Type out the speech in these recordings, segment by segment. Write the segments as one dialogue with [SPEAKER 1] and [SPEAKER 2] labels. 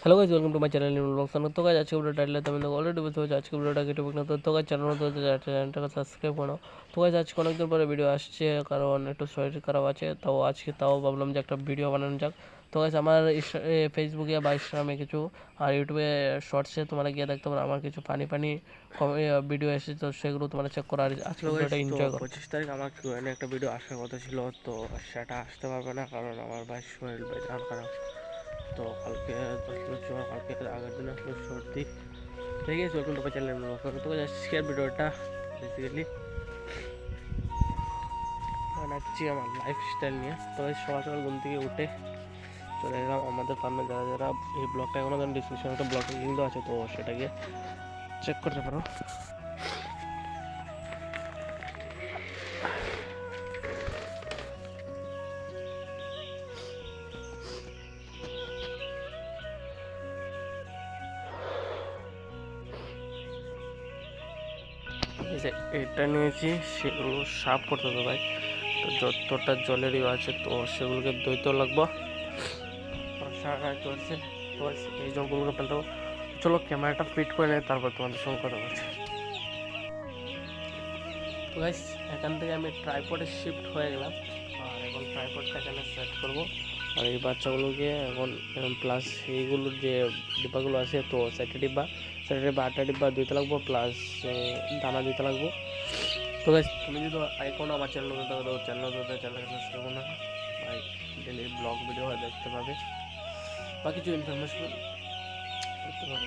[SPEAKER 1] Hello guys, welcome to my channel new vlogs. तो guys आज के वीडियो टाइटल है तुम ऑलरेडी বুঝতে পারছো আজকে ভিডিওটা কি টপিক না। তো গাইস চ্যানেলটা সাবস্ক্রাইব করো। তো গাইস আজকে অনেকদিন পরে ভিডিও আসছে, কারণ একটু শরীর খারাপ আছে। তো আজকে তাও ভাবলাম যে একটা ভিডিও বানানো যাক। তো গাইস আমার ফেসবুকে বা ইনস্টাগ্রামে কিছু আর ইউটিউবে শর্টসে তোমরা গিয়ে দেখতে পারো, আমার কিছু ফানি ফানি ভিডিও এসেছে। তো সেগুলো তোমরা চেক করো আর আজকে ভিডিওটা এনজয় করো। 25 তারিখ আমার কিউএনএ একটা ভিডিও আসার কথা ছিল, তো সেটা আসতে পারবে না কারণ আমার ভাই শরীর বেজার খারাপ। তো কালকে আসলো জ্বর, কালকে আগের দিন আসলো সর্দি। ঠিক আছে, ওয়েলকাম টু মাই চ্যানেল। তো আজকের ভিডিওটা বেসিক্যালি বানাচ্ছি আমার লাইফস্টাইল নিয়ে। তো সকাল সকাল ঘুম থেকে উঠে চলে গেলাম আমাদের ফার্মে। যারা যারা এই ব্লগটা এখনও যেন ডিসক্রিপশনে একটা ব্লগের লিঙ্ক দেওয়া আছে, তো সেটাকে চেক করতে পারো। এটা নিয়েছি, সেগুলো সাফ করতে হবে ভাই। তো যতটা জলেরই আছে তো সেগুলোকে ধুইতে লাগবো। চলছে তো এই জলগুলোকে ফেলতে হবে। চলো ক্যামেরাটা ফিট করে নেই, তারপর তোমাদের সঙ্গে কথা বলছি। তো গাইস এখান থেকে আমি ট্রাইপডে শিফট হয়ে গেলাম, আর এখন ট্রাইপডটা এখানে সেট করবো। আর এই বাচ্চাগুলোকে এখন প্লাস এইগুলোর যে ডিব্বাগুলো আছে, তো চারটে ডিব্বা 8টা ডিব্বা দিতে লাগবো, প্লাস দানা দিতে লাগবো। তো গাইস তুমি যদি এখনও আমার চ্যানেল থাকো তো চ্যানেলটাকে সাবস্ক্রাইব করো না ভাই, ডেলি ব্লগ ভিডিও দেখতে পাবে বা কিছু ইনফরমেশন দেখতে পাবে।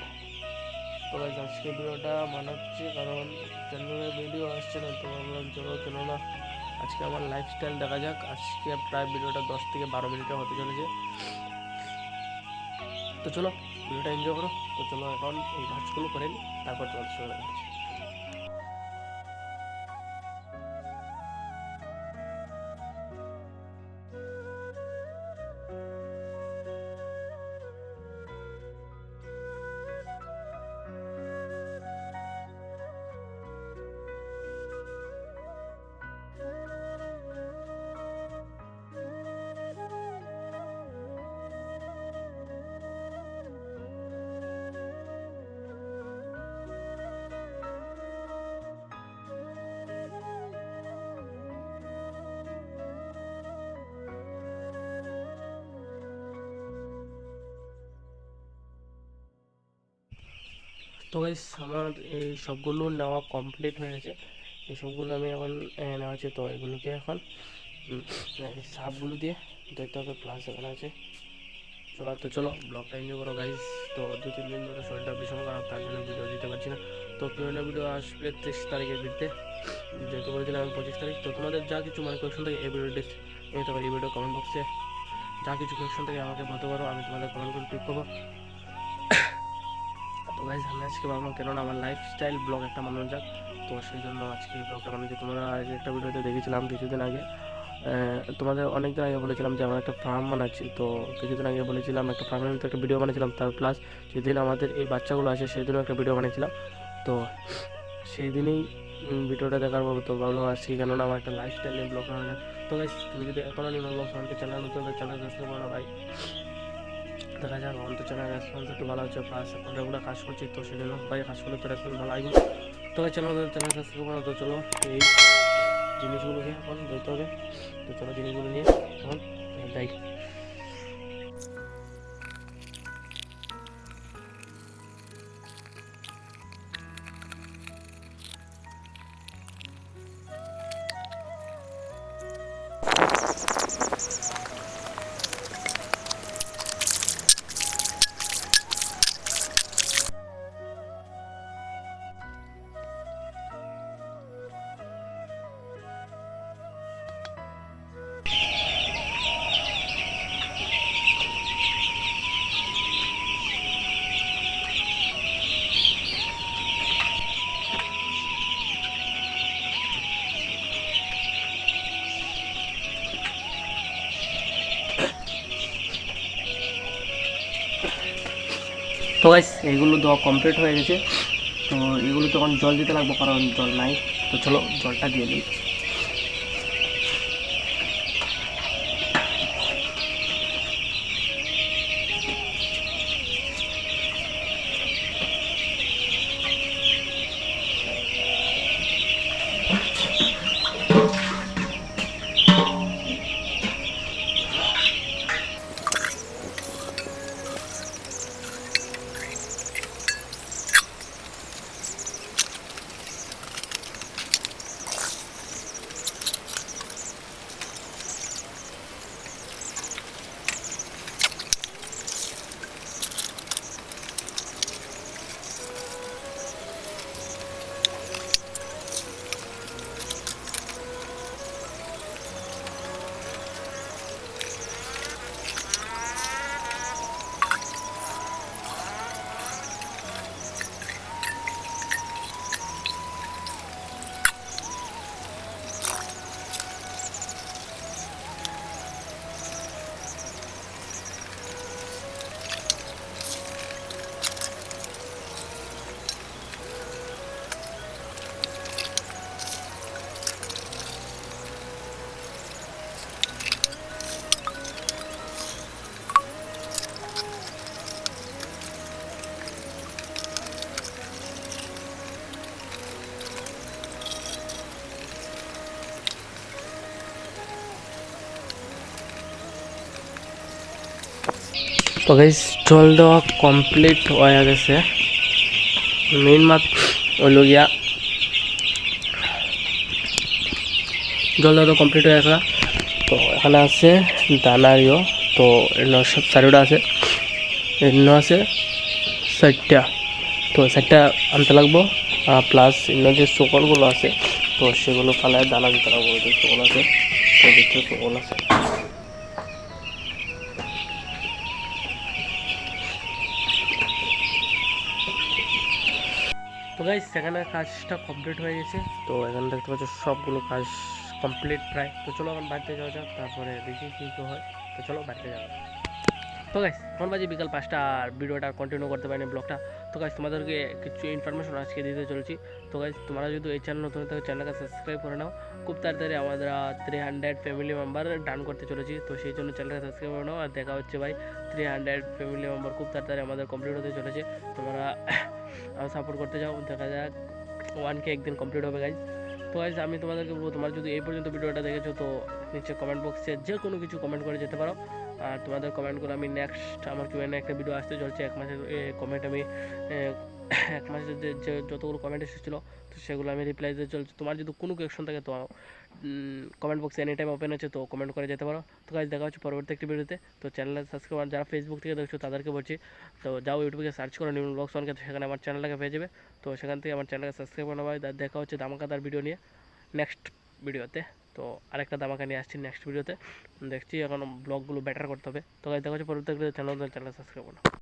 [SPEAKER 1] তো গাইস আজকে ভিডিওটা বানাচ্ছি কারণ চ্যানেলে ভিডিও আসছে না, তো ভাবলাম চলো কেন না আজকে আমার লাইফস্টাইল দেখা যাক। আজকে প্রায় ভিডিওটা 10 থেকে 12 মিনিটের হতে চলেছে। তো চলো ভিডিওটা এনজয় করো। তো চলো এখন এই কাজগুলো করে নিই, তারপর তোমাদের সঙ্গে দেখা হচ্ছে। তো গাইস আমার এই সবগুলো নেওয়া কমপ্লিট হয়ে গেছে। এই সবগুলো আমি এখন নেওয়া আছে। তো এগুলোকে এখন সাপগুলো দিয়ে দেখতে হবে, প্লাস এখানে আছে। চলো ব্লগটা এনজয় করো গাইস। তো 2-3 দিন ধরে শরীরটা ভীষণ খারাপ, তার জন্য ভিডিও দিতে পারছি না। তো কিউএনএ ভিডিও আসবে 23 তারিখের ভিত্তিতে, যেহেতু বলেছিলাম আমি 25 তারিখ। তো তোমাদের যা কিছু মানে কোয়েশন থাকে এই ভিডিও নিতে পারি, এই ভিডিও কমেন্ট বক্সে যা কিছু কোয়েশন থাকে আমাকে বলতে পারো, আমি তোমাদের কমেন্ট করে পিক করবো। তো গাইজ আমি আজকে ভাবলাম কেননা আমার লাইফস্টাইল ব্লগ একটা বানানো যাক, তো সেই জন্য আজকে এই ব্লগটা বানিয়েছি। তোমরা আগে একটা ভিডিওতে দেখেছিলাম কিছুদিন আগে, তোমাদের অনেকদিন আগে বলেছিলাম যে আমার একটা ফার্ম বানাচ্ছি। তো কিছুদিন আগে বলেছিলাম একটা ফার্মের মধ্যে একটা ভিডিও বানিয়েছিলাম, তার প্লাস যেদিন আমাদের এই বাচ্চাগুলো আসে সেদিনও একটা ভিডিও বানিয়েছিলাম। তো সেই দিনেই ভিডিওটা দেখার পর তো ভাবলাম আজকে কেননা আমার একটা লাইফস্টাইল নিয়ে ব্লগ বানানো যায়। তো গাইজ তুমি যদি এখনও নিউ ব্লগ আমাকে চ্যানেল নতুন চ্যানেল সাবস্ক্রাইব করো ভাই। দেখা যাক আমার তো চ্যানেল রেসপন্স একটু ভালো হচ্ছে, প্লাস এখন রেগুলার কাজ করছি, তো সেই জন্য ভাই কাজ করলে তো রেসপন্স ভালো আসবে। তো চ্যানেল সাবস্ক্রাইব করো। তো চলো এই জিনিসগুলোকে এখন ধরতে হবে। তো চলো জিনিসগুলো নিয়ে এখন যাই। তো গাইস এইগুলো দেওয়া কমপ্লিট হয়ে গেছে। তো এগুলো তখন জল দিতে লাগবে কারণ জল নাই। তো চলো জলটা দিয়ে দিই। তো গাইস জল দেওয়া কমপ্লিট হয়ে গেছে, মেন মাত হইল গিয়া জল দেওয়া তো কমপ্লিট হয়ে গেছে। তো এখানে আছে দানারিও, তো সব চারিটা আছে, এন্য আছে 4টা, তো 4টা আনতে লাগবো। প্লাস এন্য যে সকলগুলো আছে তো সেগুলো ফালায় দানা দিতে লাগবো। ওই সকল আছে, তো ভিতরে সকল আছে। তো গাইস সেখানে কাজটা কমপ্লিট হয়ে গেছে। তো এখানে দেখতে পাচ্ছ সবগুলো কাজ কমপ্লিট প্রায়। তো চলো এখন বাড়িতে যাওয়া যাক, তারপরে দেখি কী কী হয়। তো চলো বাড়িতে যাওয়া। তো গাইস এখন বাজে বিকাল 5টা, আর ভিডিওটা কন্টিনিউ করতে পারিনি ব্লগটা। তো গাইস তোমাদেরকে কিছু ইনফরমেশন আজকে দিতে চলেছি। তো গাইস তোমরা যদি এই চ্যানেল নতুন থাকে চ্যানেলকে সাবস্ক্রাইব করে নাও। খুব তাড়াতাড়ি আমাদের 300 ফ্যামিলি মেম্বার ডান করতে চলেছি, তো সেই জন্য চ্যানেলকে সাবস্ক্রাইব করে নাও। আর দেখা হচ্ছে ভাই 300 ফ্যামিলি মেম্বার খুব তাড়াতাড়ি আমাদের কমপ্লিট হতে চলেছে। তোমরা সাপোর্ট করতে যাও, দেখা যাক 1K একদিন কমপ্লিট হবে গাইস। তো গাইস আমি তোমাদেরকে বলবো, তোমরা যদি এই পর্যন্ত ভিডিওটা দেখেছো তো নিচে কমেন্ট বক্সে যে কোনো কিছু কমেন্ট করে যেতে পারো। আর তোমাদের কমেন্টগুলো আমি নেক্সট আমার কিউএনএ একটা ভিডিও আসতে চলছে, 1 মাসের কমেন্ট আমি 1 মাসের যে যতগুলো কমেন্ট এসেছিলো তো সেগুলো আমি রিপ্লাই দিতে চলছি। তোমার যদি কোনো কোয়েশন থাকে তো কমেন্ট বক্সে এনি টাইম ওপেন আছে, তো কমেন্ট করে যেতে পারো। তো গাইস দেখা হচ্ছে পরবর্তী একটি ভিডিওতে। তো চ্যানেলটা সাবস্ক্রাইব, আর যারা ফেসবুক থেকে দেখছো তাদেরকে বলছি তো যাও ইউটিউবে সার্চ করো নিউন ব্লগস ওয়ানকে, সেখানে আমার চ্যানেলটাকে পেয়ে যাবে। তো সেখান থেকে আমার চ্যানেলকে সাবস্ক্রাইব করে নেওয়া। দেখা হচ্ছে ধামাকাদার ভিডিও নিয়ে নেক্সট ভিডিওতে। তো আরেকটা ধামাকা নিয়ে আসছি নেক্সট ভিডিওতে, দেখছি এখন ব্লগগুলো বেটার করতে হবে। তো গাইস দেখা হচ্ছে পরবর্তী চ্যানেল সাবস্ক্রাইব করো।